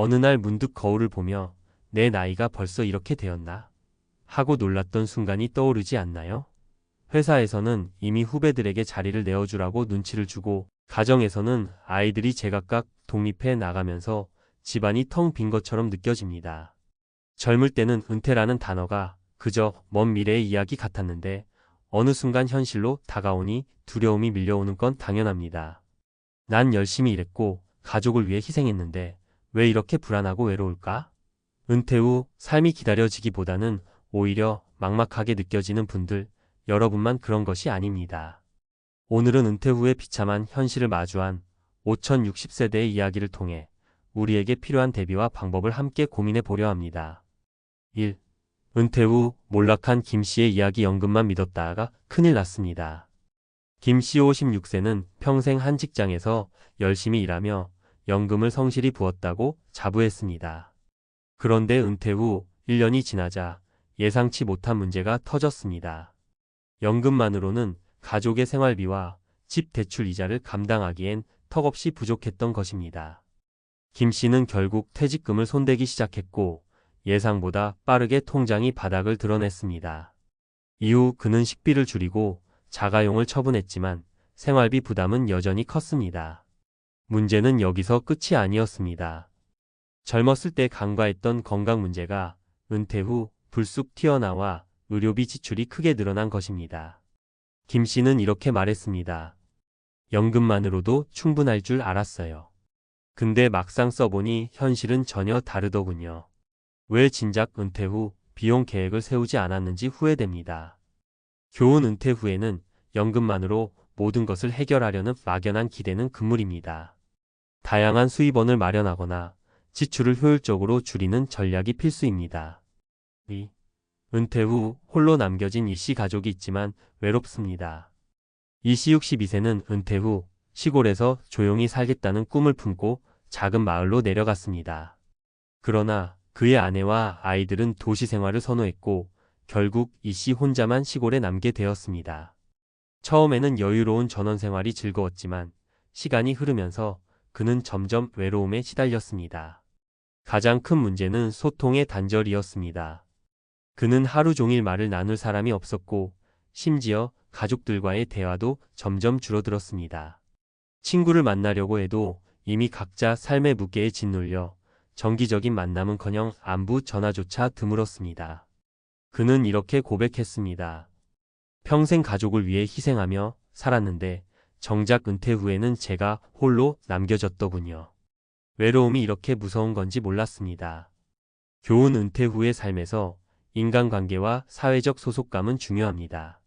어느 날 문득 거울을 보며 내 나이가 벌써 이렇게 되었나? 하고 놀랐던 순간이 떠오르지 않나요? 회사에서는 이미 후배들에게 자리를 내어주라고 눈치를 주고, 가정에서는 아이들이 제각각 독립해 나가면서 집안이 텅 빈 것처럼 느껴집니다. 젊을 때는 은퇴라는 단어가 그저 먼 미래의 이야기 같았는데, 어느 순간 현실로 다가오니 두려움이 밀려오는 건 당연합니다. 난 열심히 일했고 가족을 위해 희생했는데 왜 이렇게 불안하고 외로울까? 은퇴 후 삶이 기다려지기보다는 오히려 막막하게 느껴지는 분들, 여러분만 그런 것이 아닙니다. 오늘은 은퇴 후에 비참한 현실을 마주한 5060세대의 이야기를 통해 우리에게 필요한 대비와 방법을 함께 고민해 보려 합니다. 1. 은퇴 후 몰락한 김 씨의 이야기. 연금만 믿었다가 큰일 났습니다. 김 씨 56세는 평생 한 직장에서 열심히 일하며 연금을 성실히 부었다고 자부했습니다. 그런데 은퇴 후 1년이 지나자 예상치 못한 문제가 터졌습니다. 연금만으로는 가족의 생활비와 집 대출 이자를 감당하기엔 턱없이 부족했던 것입니다. 김 씨는 결국 퇴직금을 손대기 시작했고, 예상보다 빠르게 통장이 바닥을 드러냈습니다. 이후 그는 식비를 줄이고 자가용을 처분했지만 생활비 부담은 여전히 컸습니다. 문제는 여기서 끝이 아니었습니다. 젊었을 때 간과했던 건강 문제가 은퇴 후 불쑥 튀어나와 의료비 지출이 크게 늘어난 것입니다. 김 씨는 이렇게 말했습니다. 연금만으로도 충분할 줄 알았어요. 근데 막상 써보니 현실은 전혀 다르더군요. 왜 진작 은퇴 후 비용 계획을 세우지 않았는지 후회됩니다. 교훈: 은퇴 후에는 연금만으로 모든 것을 해결하려는 막연한 기대는 금물입니다. 다양한 수입원을 마련하거나 지출을 효율적으로 줄이는 전략이 필수입니다. 2. 은퇴 후 홀로 남겨진 이 씨. 가족이 있지만 외롭습니다. 이 씨 62세는 은퇴 후 시골에서 조용히 살겠다는 꿈을 품고 작은 마을로 내려갔습니다. 그러나 그의 아내와 아이들은 도시 생활을 선호했고 결국 이 씨 혼자만 시골에 남게 되었습니다. 처음에는 여유로운 전원 생활이 즐거웠지만 시간이 흐르면서 그는 점점 외로움에 시달렸습니다. 가장 큰 문제는 소통의 단절이었습니다. 그는 하루 종일 말을 나눌 사람이 없었고 심지어 가족들과의 대화도 점점 줄어들었습니다. 친구를 만나려고 해도 이미 각자 삶의 무게에 짓눌려 정기적인 만남은커녕 안부 전화조차 드물었습니다. 그는 이렇게 고백했습니다. 평생 가족을 위해 희생하며 살았는데 정작 은퇴 후에는 제가 홀로 남겨졌더군요. 외로움이 이렇게 무서운 건지 몰랐습니다. 교훈: 은퇴 후의 삶에서 인간관계와 사회적 소속감은 중요합니다.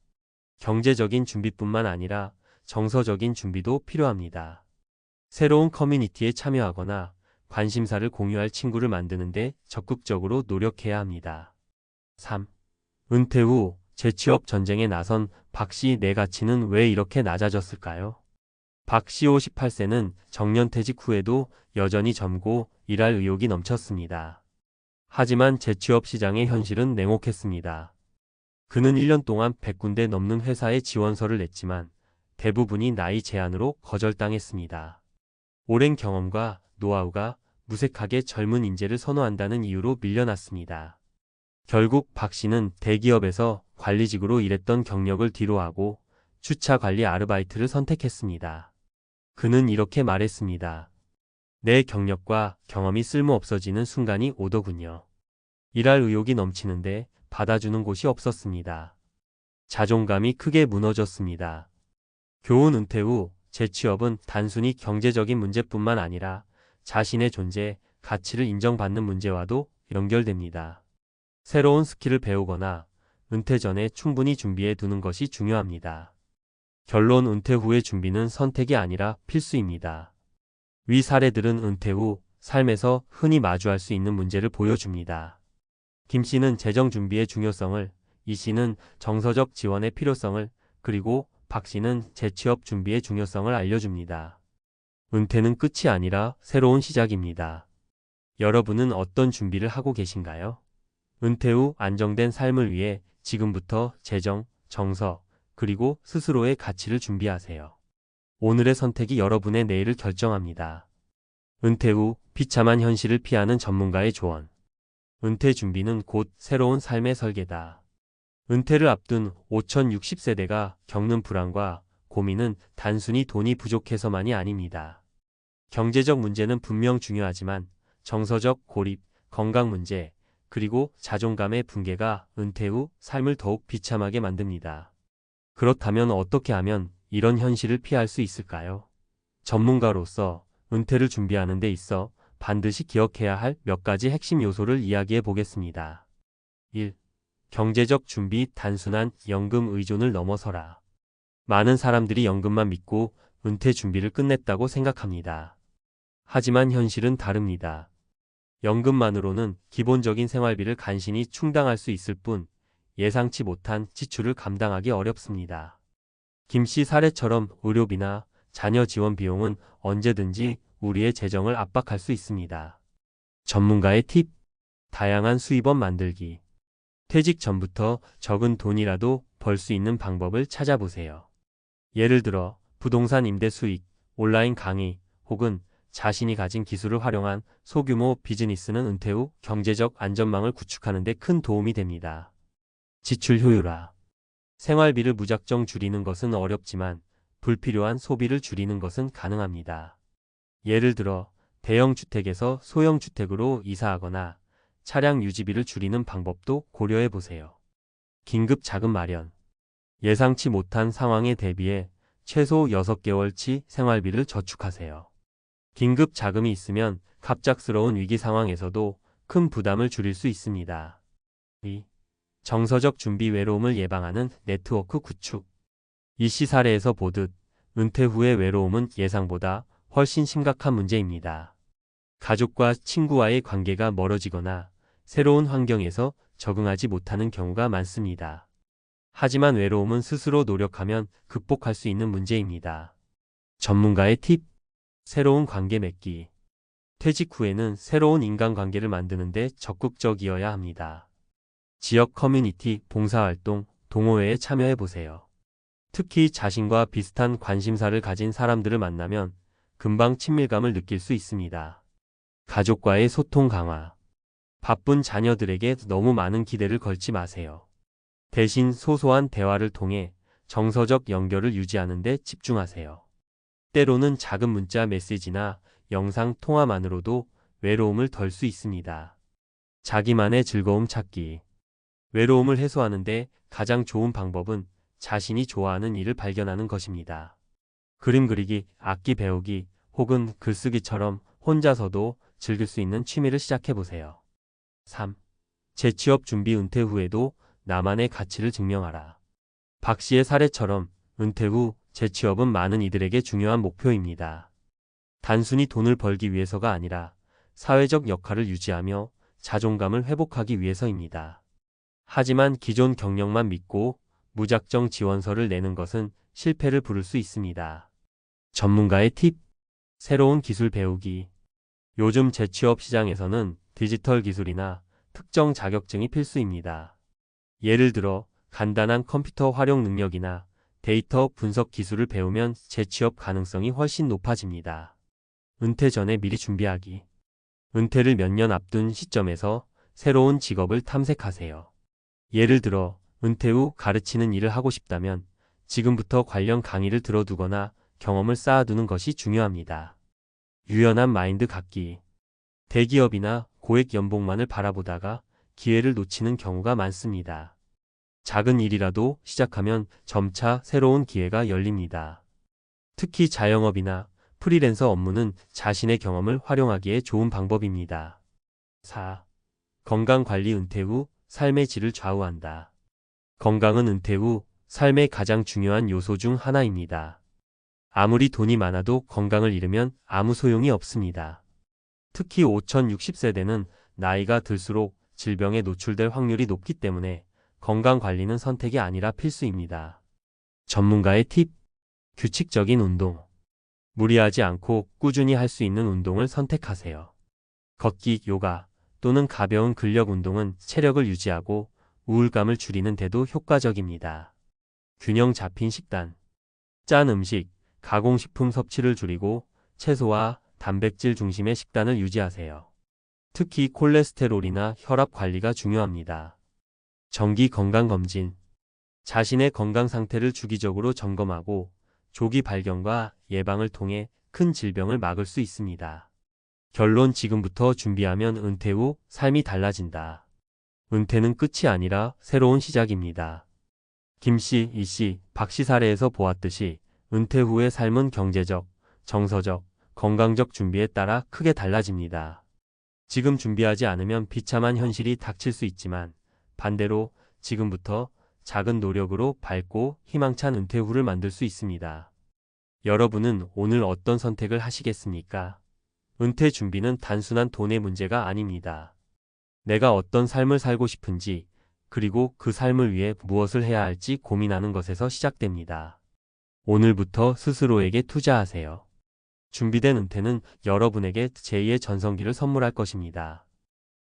경제적인 준비뿐만 아니라 정서적인 준비도 필요합니다. 새로운 커뮤니티에 참여하거나 관심사를 공유할 친구를 만드는데 적극적으로 노력해야 합니다. 3. 은퇴 후 재취업 전쟁에 나선 박 씨. 내 가치는 왜 이렇게 낮아졌을까요? 박 씨 58세는 정년퇴직 후에도 여전히 젊고 일할 의욕이 넘쳤습니다. 하지만 재취업 시장의 현실은 냉혹했습니다. 그는 1년 동안 100군데 넘는 회사에 지원서를 냈지만 대부분이 나이 제한으로 거절당했습니다. 오랜 경험과 노하우가 무색하게 젊은 인재를 선호한다는 이유로 밀려났습니다. 결국 박 씨는 대기업에서 관리직으로 일했던 경력을 뒤로하고 주차 관리 아르바이트를 선택했습니다. 그는 이렇게 말했습니다. 내 경력과 경험이 쓸모 없어지는 순간이 오더군요. 일할 의욕이 넘치는데 받아주는 곳이 없었습니다. 자존감이 크게 무너졌습니다. 교훈: 은퇴 후 재취업은 단순히 경제적인 문제뿐만 아니라 자신의 존재, 가치를 인정받는 문제와도 연결됩니다. 새로운 스킬을 배우거나 은퇴 전에 충분히 준비해 두는 것이 중요합니다. 결론: 은퇴 후의 준비는 선택이 아니라 필수입니다. 위 사례들은 은퇴 후 삶에서 흔히 마주할 수 있는 문제를 보여줍니다. 김 씨는 재정 준비의 중요성을, 이 씨는 정서적 지원의 필요성을, 그리고 박 씨는 재취업 준비의 중요성을 알려줍니다. 은퇴는 끝이 아니라 새로운 시작입니다. 여러분은 어떤 준비를 하고 계신가요? 은퇴 후 안정된 삶을 위해 지금부터 재정, 정서, 그리고 스스로의 가치를 준비하세요. 오늘의 선택이 여러분의 내일을 결정합니다. 은퇴 후 비참한 현실을 피하는 전문가의 조언. 은퇴 준비는 곧 새로운 삶의 설계다. 은퇴를 앞둔 5060세대가 겪는 불안과 고민은 단순히 돈이 부족해서만이 아닙니다. 경제적 문제는 분명 중요하지만 정서적 고립, 건강 문제, 그리고 자존감의 붕괴가 은퇴 후 삶을 더욱 비참하게 만듭니다. 그렇다면 어떻게 하면 이런 현실을 피할 수 있을까요? 전문가로서 은퇴를 준비하는 데 있어 반드시 기억해야 할 몇 가지 핵심 요소를 이야기해 보겠습니다. 1. 경제적 준비. 단순한 연금 의존을 넘어서라. 많은 사람들이 연금만 믿고 은퇴 준비를 끝냈다고 생각합니다. 하지만 현실은 다릅니다. 연금만으로는 기본적인 생활비를 간신히 충당할 수 있을 뿐 예상치 못한 지출을 감당하기 어렵습니다. 김 씨 사례처럼 의료비나 자녀 지원 비용은 언제든지 우리의 재정을 압박할 수 있습니다. 전문가의 팁. 다양한 수입원 만들기. 퇴직 전부터 적은 돈이라도 벌 수 있는 방법을 찾아보세요. 예를 들어 부동산 임대 수익, 온라인 강의, 혹은 자신이 가진 기술을 활용한 소규모 비즈니스는 은퇴 후 경제적 안전망을 구축하는 데 큰 도움이 됩니다. 지출 효율화. 생활비를 무작정 줄이는 것은 어렵지만 불필요한 소비를 줄이는 것은 가능합니다. 예를 들어 대형 주택에서 소형 주택으로 이사하거나 차량 유지비를 줄이는 방법도 고려해 보세요. 긴급 자금 마련. 예상치 못한 상황에 대비해 최소 6개월치 생활비를 저축하세요. 긴급 자금이 있으면 갑작스러운 위기 상황에서도 큰 부담을 줄일 수 있습니다. 2. 정서적 준비. 외로움을 예방하는 네트워크 구축. 이 씨 사례에서 보듯 은퇴 후의 외로움은 예상보다 훨씬 심각한 문제입니다. 가족과 친구와의 관계가 멀어지거나 새로운 환경에서 적응하지 못하는 경우가 많습니다. 하지만 외로움은 스스로 노력하면 극복할 수 있는 문제입니다. 전문가의 팁. 새로운 관계 맺기. 퇴직 후에는 새로운 인간관계를 만드는 데 적극적이어야 합니다. 지역 커뮤니티, 봉사활동, 동호회에 참여해 보세요. 특히 자신과 비슷한 관심사를 가진 사람들을 만나면 금방 친밀감을 느낄 수 있습니다. 가족과의 소통 강화. 바쁜 자녀들에게 너무 많은 기대를 걸지 마세요. 대신 소소한 대화를 통해 정서적 연결을 유지하는 데 집중하세요. 때로는 작은 문자 메시지나 영상 통화만으로도 외로움을 덜 수 있습니다. 자기만의 즐거움 찾기. 외로움을 해소하는 데 가장 좋은 방법은 자신이 좋아하는 일을 발견하는 것입니다. 그림 그리기, 악기 배우기, 혹은 글쓰기처럼 혼자서도 즐길 수 있는 취미를 시작해 보세요. 3. 재취업 준비. 은퇴 후에도 나만의 가치를 증명하라. 박 씨의 사례처럼 은퇴 후 재취업은 많은 이들에게 중요한 목표입니다. 단순히 돈을 벌기 위해서가 아니라 사회적 역할을 유지하며 자존감을 회복하기 위해서입니다. 하지만 기존 경력만 믿고 무작정 지원서를 내는 것은 실패를 부를 수 있습니다. 전문가의 팁. 새로운 기술 배우기. 요즘 재취업 시장에서는 디지털 기술이나 특정 자격증이 필수입니다. 예를 들어 간단한 컴퓨터 활용 능력이나 데이터 분석 기술을 배우면 재취업 가능성이 훨씬 높아집니다. 은퇴 전에 미리 준비하기. 은퇴를 몇 년 앞둔 시점에서 새로운 직업을 탐색하세요. 예를 들어 은퇴 후 가르치는 일을 하고 싶다면 지금부터 관련 강의를 들어두거나 경험을 쌓아두는 것이 중요합니다. 유연한 마인드 갖기. 대기업이나 고액 연봉만을 바라보다가 기회를 놓치는 경우가 많습니다. 작은 일이라도 시작하면 점차 새로운 기회가 열립니다. 특히 자영업이나 프리랜서 업무는 자신의 경험을 활용하기에 좋은 방법입니다. 4. 건강관리. 은퇴 후 삶의 질을 좌우한다. 건강은 은퇴 후 삶의 가장 중요한 요소 중 하나입니다. 아무리 돈이 많아도 건강을 잃으면 아무 소용이 없습니다. 특히 5060세대는 나이가 들수록 질병에 노출될 확률이 높기 때문에 건강관리는 선택이 아니라 필수입니다. 전문가의 팁. 규칙적인 운동. 무리하지 않고 꾸준히 할 수 있는 운동을 선택하세요. 걷기, 요가 또는 가벼운 근력 운동은 체력을 유지하고 우울감을 줄이는 데도 효과적입니다. 균형 잡힌 식단. 짠 음식, 가공식품 섭취를 줄이고 채소와 단백질 중심의 식단을 유지하세요. 특히 콜레스테롤이나 혈압 관리가 중요합니다. 정기 건강검진. 자신의 건강 상태를 주기적으로 점검하고 조기 발견과 예방을 통해 큰 질병을 막을 수 있습니다. 결론 지금부터 준비하면 은퇴 후 삶이 달라진다. 은퇴는 끝이 아니라 새로운 시작입니다. 김씨, 이씨, 박씨 사례에서 보았듯이 은퇴 후의 삶은 경제적, 정서적, 건강적 준비에 따라 크게 달라집니다. 지금 준비하지 않으면 비참한 현실이 닥칠 수 있지만 반대로 지금부터 작은 노력으로 밝고 희망찬 은퇴 후를 만들 수 있습니다. 여러분은 오늘 어떤 선택을 하시겠습니까? 은퇴 준비는 단순한 돈의 문제가 아닙니다. 내가 어떤 삶을 살고 싶은지, 그리고 그 삶을 위해 무엇을 해야 할지 고민하는 것에서 시작됩니다. 오늘부터 스스로에게 투자하세요. 준비된 은퇴는 여러분에게 제2의 전성기를 선물할 것입니다.